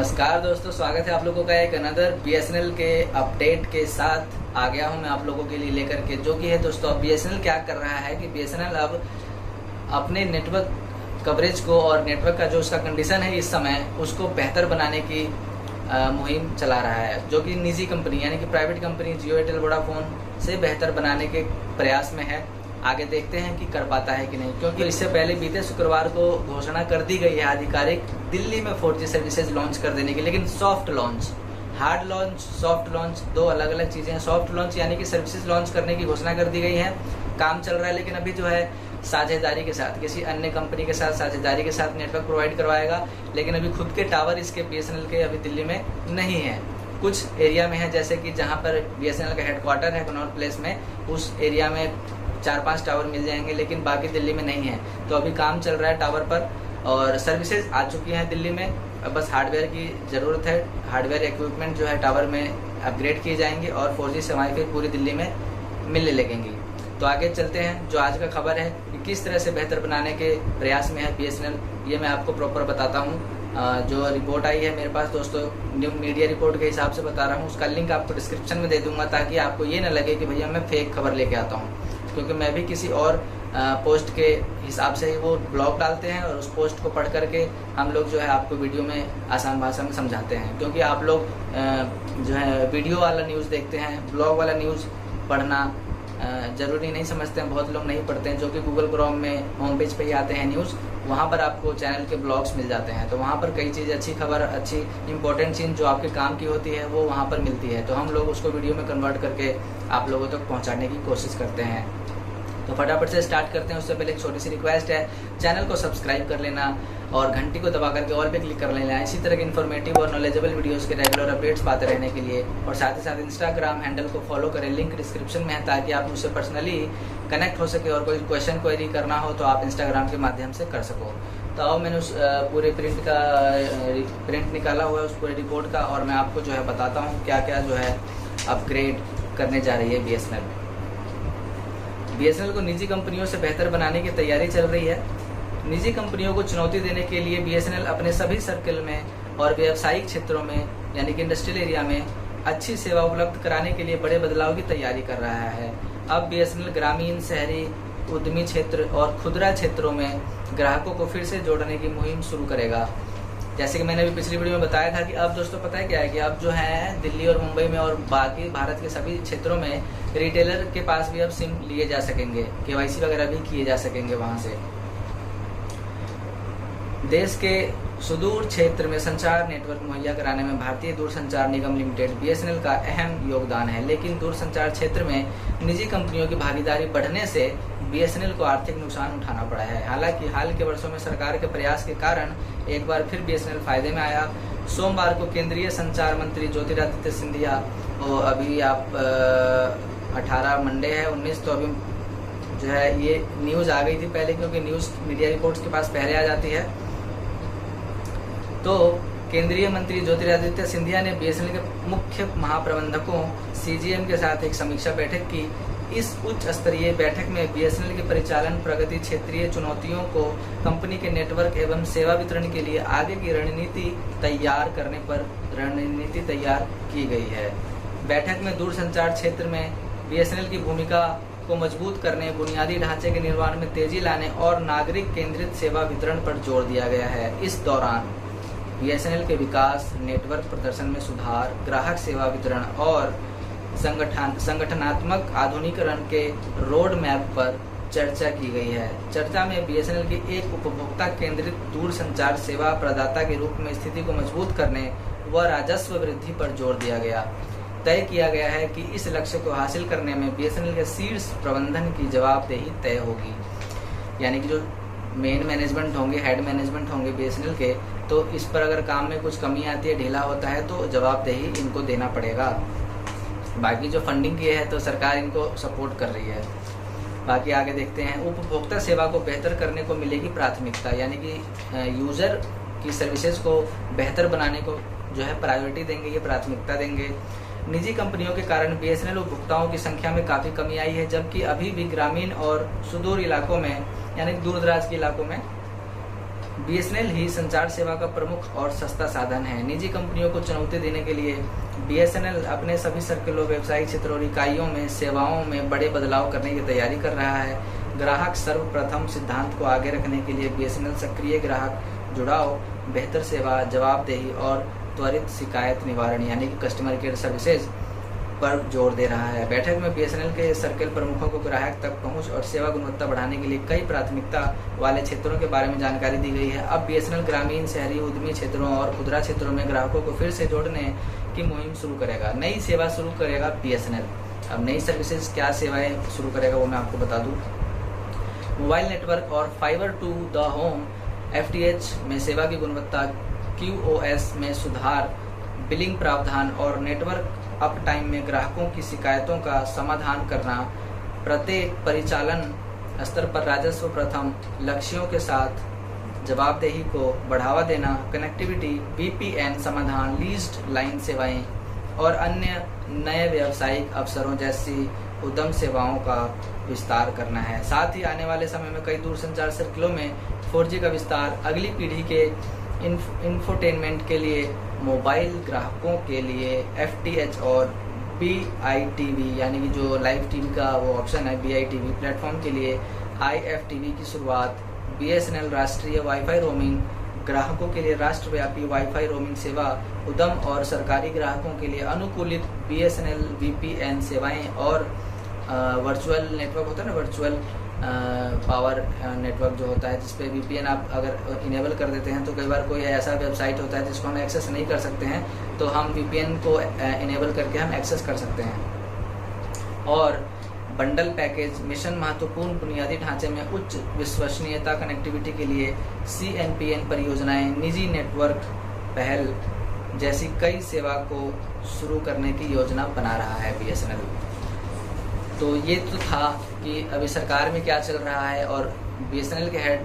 नमस्कार दोस्तों, स्वागत है आप लोगों का एक अनदर बीएसएनएल के अपडेट के साथ आ गया हूं मैं आप लोगों के लिए लेकर के, जो कि है दोस्तों अब बीएसएनएल क्या कर रहा है कि बीएसएनएल अब अपने नेटवर्क कवरेज को और नेटवर्क का जो उसका कंडीशन है इस समय उसको बेहतर बनाने की मुहिम चला रहा है, जो कि निजी कंपनी यानी कि private company Jio Airtel Vodafone से बेहतर बनाने के प्रयास में है। आगे देखते हैं कि कर पाता है कि नहीं, क्योंकि इससे पहले बीते शुक्रवार को घोषणा कर दी गई है आधिकारिक दिल्ली में 4G सर्विसेज लॉन्च कर देने की, लेकिन soft launch, hard launch, soft launch दो अलग अलग चीजें हैं। सॉफ्ट लॉन्च यानी कि सर्विसेज लॉन्च करने की घोषणा कर दी गई है, काम चल रहा है, लेकिन अभी जो है साझेदारी के साथ किसी अन्य कंपनी के साथ साझेदारी के साथ नेटवर्क प्रोवाइड करवाएगा, लेकिन अभी खुद के टावर इसके बीएसएनएल के अभी दिल्ली में नहीं है। कुछ एरिया में है, जैसे कि जहाँ पर बीएसएनएल का हेडक्वार्टर है कनॉट प्लेस में, उस एरिया में 4-5 टावर मिल जाएंगे, लेकिन बाकी दिल्ली में नहीं है। तो अभी काम चल रहा है टावर पर और सर्विसेज आ चुकी हैं दिल्ली में। अब बस हार्डवेयर की ज़रूरत है, हार्डवेयर इक्विपमेंट जो है टावर में अपग्रेड किए जाएंगे और 4G सेवाएं फिर पूरी दिल्ली में मिलने लगेंगी। तो आगे चलते हैं, जो आज का खबर है कि किस तरह से बेहतर बनाने के प्रयास में है बीएसएनएल, ये मैं आपको प्रॉपर बताता हूँ। जो रिपोर्ट आई है मेरे पास दोस्तों, न्यू मीडिया रिपोर्ट के हिसाब से बता रहा हूँ, उसका लिंक आपको डिस्क्रिप्शन में दे दूंगा, ताकि आपको ये न लगे कि भैया मैं फेक खबर लेके आता हूँ, क्योंकि मैं भी किसी और पोस्ट के हिसाब से ही वो ब्लॉग डालते हैं और उस पोस्ट को पढ़ करके हम लोग जो है आपको वीडियो में आसान भाषा में समझाते हैं। क्योंकि आप लोग जो है वीडियो वाला न्यूज़ देखते हैं, ब्लॉग वाला न्यूज़ पढ़ना ज़रूरी नहीं समझते हैं, बहुत लोग नहीं पढ़ते हैं, जो कि गूगल क्रोम में होम पेज पे ही आते हैं न्यूज़, वहाँ पर आपको चैनल के ब्लॉग्स मिल जाते हैं। तो वहाँ पर कई चीज़, अच्छी खबर, अच्छी इंपॉर्टेंट चीज़ जो आपके काम की होती है वो वहाँ पर मिलती है। तो हम लोग उसको वीडियो में कन्वर्ट करके आप लोगों तक पहुँचाने की कोशिश करते हैं। तो फटाफट से स्टार्ट करते हैं। उससे पहले एक छोटी सी रिक्वेस्ट है, चैनल को सब्सक्राइब कर लेना और घंटी को दबा करके ऑल पे क्लिक कर लेना, इसी तरह के इन्फॉर्मेटिव और नॉलेजेबल वीडियोस के रेगुलर अपडेट्स पाते रहने के लिए। और साथ ही साथ इंस्टाग्राम हैंडल को फॉलो करें, लिंक डिस्क्रिप्शन में है, ताकि आप मुझसे पर्सनली कनेक्ट हो सके और कोई क्वेश्चन क्वेरी करना हो तो आप इंस्टाग्राम के माध्यम से कर सको। तो अब मैंने उस पूरे प्रिंट निकाला हुआ है उस पूरे रिपोर्ट का, और मैं आपको जो है बताता हूँ क्या क्या जो है अपग्रेड करने जा रही है बीएसएनएल। बीएसएनएल को निजी कंपनियों से बेहतर बनाने की तैयारी चल रही है। निजी कंपनियों को चुनौती देने के लिए बीएसएनएल अपने सभी सर्कल में और व्यावसायिक क्षेत्रों में यानी कि इंडस्ट्रियल एरिया में अच्छी सेवा उपलब्ध कराने के लिए बड़े बदलाव की तैयारी कर रहा है। अब बीएसएनएल ग्रामीण, शहरी, उद्यमी क्षेत्र और खुदरा क्षेत्रों में ग्राहकों को फिर से जोड़ने की मुहिम शुरू करेगा। जैसे कि मैंने अभी पिछली वीडियो में बताया था कि अब दोस्तों पता है क्या है कि अब जो है दिल्ली और मुंबई में और बाकी भारत के सभी क्षेत्रों में रिटेलर के पास भी अब सिम लिए जा सकेंगे, केवाईसी वगैरह भी किए जा सकेंगे वहां से। देश के सुदूर क्षेत्र में संचार नेटवर्क मुहैया कराने में भारतीय दूरसंचार निगम लिमिटेड बीएसएनएल का अहम योगदान है, लेकिन दूरसंचार क्षेत्र में निजी कंपनियों की भागीदारी बढ़ने से बीएसएनएल को आर्थिक नुकसान उठाना पड़ा है। हालांकि हाल के वर्षों में सरकार के प्रयास के कारण एक बार फिर बीएसएनएल फायदे में आया। सोमवार को केंद्रीय संचार मंत्री ज्योतिरादित्य सिंधिया, और अभी आप 18 मंडे है 19, तो अभी जो है ये न्यूज़ आ गई थी पहले, क्योंकि न्यूज़ मीडिया रिपोर्ट्स के पास पहले आ जाती है। तो केंद्रीय मंत्री ज्योतिरादित्य सिंधिया ने बीएसएनएल के मुख्य महाप्रबंधकों सीजीएम के साथ एक समीक्षा बैठक की। इस उच्च स्तरीय बैठक में बीएसएनएल की परिचालन प्रगति, क्षेत्रीय चुनौतियों को, कंपनी के नेटवर्क एवं सेवा वितरण के लिए आगे की रणनीति तैयार करने पर रणनीति तैयार की गई है। बैठक में दूरसंचार क्षेत्र में बीएसएनएल की भूमिका को मजबूत करने, बुनियादी ढांचे के निर्माण में तेजी लाने और नागरिक केंद्रित सेवा वितरण पर जोर दिया गया है। इस दौरान बीएसएनएल के विकास, नेटवर्क प्रदर्शन में सुधार, ग्राहक सेवा वितरण और संगठनात्मक आधुनिकीकरण के रोड मैप पर चर्चा की गई है। चर्चा में बीएसएनएल की एक उपभोक्ता केंद्रित दूरसंचार सेवा प्रदाता के रूप में स्थिति को मजबूत करने व राजस्व वृद्धि पर जोर दिया गया। तय किया गया है कि इस लक्ष्य को हासिल करने में बीएसएनएल के शीर्ष प्रबंधन की जवाबदेही तय होगी। यानी कि जो मेन मैनेजमेंट होंगे, हेड मैनेजमेंट होंगे बीएसएनएल के, तो इस पर अगर काम में कुछ कमी आती है, ढीला होता है, तो जवाबदेही इनको देना पड़ेगा। बाकी जो फंडिंग की है तो सरकार इनको सपोर्ट कर रही है। बाकी आगे देखते हैं। उपभोक्ता सेवा को बेहतर करने को मिलेगी प्राथमिकता, यानी कि यूज़र की सर्विसेज को बेहतर बनाने को जो है प्रायोरिटी देंगे, ये प्राथमिकता देंगे। निजी कंपनियों के कारण बीएसएनएल उपभोक्ताओं की संख्या में काफ़ी कमी आई है, जबकि अभी भी ग्रामीण और सुदूर इलाकों में यानी दूर दराज के इलाकों में बीएसएनएल ही संचार सेवा का प्रमुख और सस्ता साधन है। निजी कंपनियों को चुनौती देने के लिए बीएसएनएल अपने सभी सर्कलों, व्यवसायिक क्षेत्रों और इकाइयों में सेवाओं में बड़े बदलाव करने की तैयारी कर रहा है। ग्राहक सर्वप्रथम सिद्धांत को आगे रखने के लिए बीएसएनएल सक्रिय ग्राहक जुड़ाव, बेहतर सेवा, जवाबदेही और त्वरित शिकायत निवारण यानी कि कस्टमर केयर सर्विसेज पर जोर दे रहा है। बैठक में बीएसएनएल के सर्कल प्रमुखों को ग्राहक तक पहुंच और सेवा गुणवत्ता बढ़ाने के लिए कई प्राथमिकता वाले क्षेत्रों के बारे में जानकारी दी गई है। अब बीएसएनएल ग्रामीण, शहरी, उद्यमी क्षेत्रों और खुदरा क्षेत्रों में ग्राहकों को फिर से जोड़ने की मुहिम शुरू करेगा। नई सेवा शुरू करेगा बीएसएनएल। अब नई सर्विसेज क्या सेवाएं शुरू करेगा वो मैं आपको बता दूं। मोबाइल नेटवर्क और fibre to the home FTH में सेवा की गुणवत्ता, QoS में सुधार, बिलिंग प्रावधान और नेटवर्क अप टाइम में ग्राहकों की शिकायतों का समाधान करना, प्रत्येक परिचालन स्तर पर राजस्व प्रथम लक्ष्यों के साथ जवाबदेही को बढ़ावा देना, कनेक्टिविटी, VPN समाधान, लीज्ड लाइन सेवाएं और अन्य नए व्यावसायिक अवसरों जैसी उद्यम सेवाओं का विस्तार करना है। साथ ही आने वाले समय में कई दूरसंचार सर्कलों में 4G का विस्तार, अगली पीढ़ी के इंफोटेनमेंट के लिए मोबाइल ग्राहकों के लिए FTH और BITV यानी कि जो लाइव टीवी का वो ऑप्शन है BITV प्लेटफॉर्म के लिए IFTV की शुरुआत, BSNL राष्ट्रीय वाईफाई रोमिंग, ग्राहकों के लिए राष्ट्रव्यापी वाईफाई रोमिंग सेवा, उद्यम और सरकारी ग्राहकों के लिए अनुकूलित BSNL VPN सेवाएं और वर्चुअल नेटवर्क होता है ना, वर्चुअल पावर नेटवर्क जो होता है जिसपे VPN आप अगर इनेबल कर देते हैं तो कई बार कोई ऐसा वेबसाइट होता है जिसको हम एक्सेस नहीं कर सकते हैं तो हम VPN को इनेबल करके हम एक्सेस कर सकते हैं। और बंडल पैकेज, मिशन महत्वपूर्ण बुनियादी ढांचे में उच्च विश्वसनीयता कनेक्टिविटी के लिए CNPN परियोजनाएं, निजी नेटवर्क पहल जैसी कई सेवा को शुरू करने की योजना बना रहा है BSNL। तो ये तो था कि अभी सरकार में क्या चल रहा है और BSNL के हेड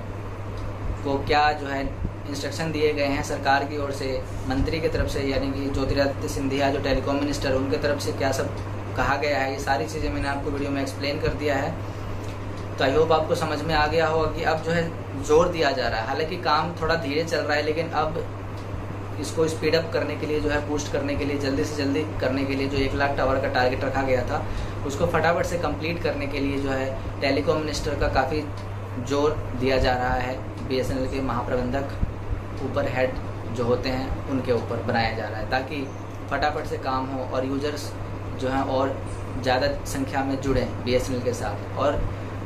को क्या जो है इंस्ट्रक्शन दिए गए हैं सरकार की ओर से, मंत्री की तरफ से यानी कि ज्योतिरादित्य सिंधिया जो टेलीकॉम मिनिस्टर उनके तरफ से क्या सब कहा गया है, ये सारी चीज़ें मैंने आपको वीडियो में एक्सप्लेन कर दिया है। तो आई होप आपको समझ में आ गया होगा कि अब जो है जोर दिया जा रहा है। हालांकि काम थोड़ा धीरे चल रहा है लेकिन अब इसको स्पीड अप करने के लिए जो है, बूस्ट करने के लिए, जल्दी से जल्दी करने के लिए जो 1 लाख टावर का टारगेट रखा गया था उसको फटाफट से कंप्लीट करने के लिए जो है टेलीकॉम मिनिस्टर का काफ़ी जोर दिया जा रहा है। BSNL के महाप्रबंधक ऊपर हेड जो होते हैं उनके ऊपर बनाया जा रहा है ताकि फटाफट से काम हो और यूजर्स जो हैं और ज़्यादा संख्या में जुड़ें BSNL के साथ। और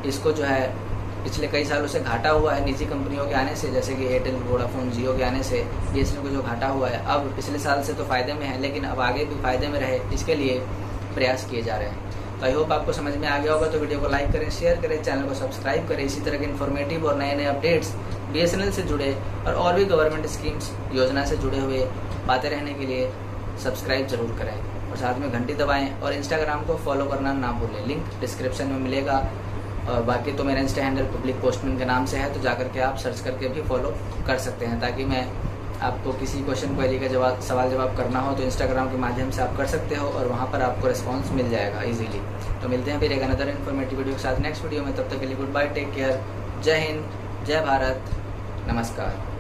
इसको जो है पिछले कई सालों से घाटा हुआ है निजी कंपनियों के आने से, जैसे कि एयरटेल, वोडाफोन, जियो के आने से BSNL को जो घाटा हुआ है अब पिछले साल से तो फ़ायदे में है लेकिन अब आगे भी फ़ायदे में रहे इसके लिए प्रयास किए जा रहे हैं। तो आई होप आपको समझ में आ गया होगा। तो वीडियो को लाइक करें, शेयर करें, चैनल को सब्सक्राइब करें। इसी तरह के इन्फॉर्मेटिव और नए नए अपडेट्स BSNL से जुड़े और भी गवर्नमेंट स्कीम्स, योजना से जुड़े हुए बातें रहने के लिए सब्सक्राइब जरूर करें और साथ में घंटी दबाएं और इंस्टाग्राम को फॉलो करना ना भूलें। लिंक डिस्क्रिप्शन में मिलेगा और बाकी तो मेरा इंस्टा हैंडल पब्लिक पोस्टमैन के नाम से है, तो जाकर के आप सर्च करके भी फॉलो कर सकते हैं ताकि मैं आपको किसी क्वेश्चन क्वेरी का सवाल जवाब करना हो तो इंस्टाग्राम के माध्यम से आप कर सकते हो और वहाँ पर आपको रिस्पांस मिल जाएगा इजीली। तो मिलते हैं फिर एक अनदर इन्फॉर्मेटिव वीडियो के साथ नेक्स्ट वीडियो में। तब तक के लिए गुड बाय, टेक केयर, जय हिंद, जय भारत, नमस्कार।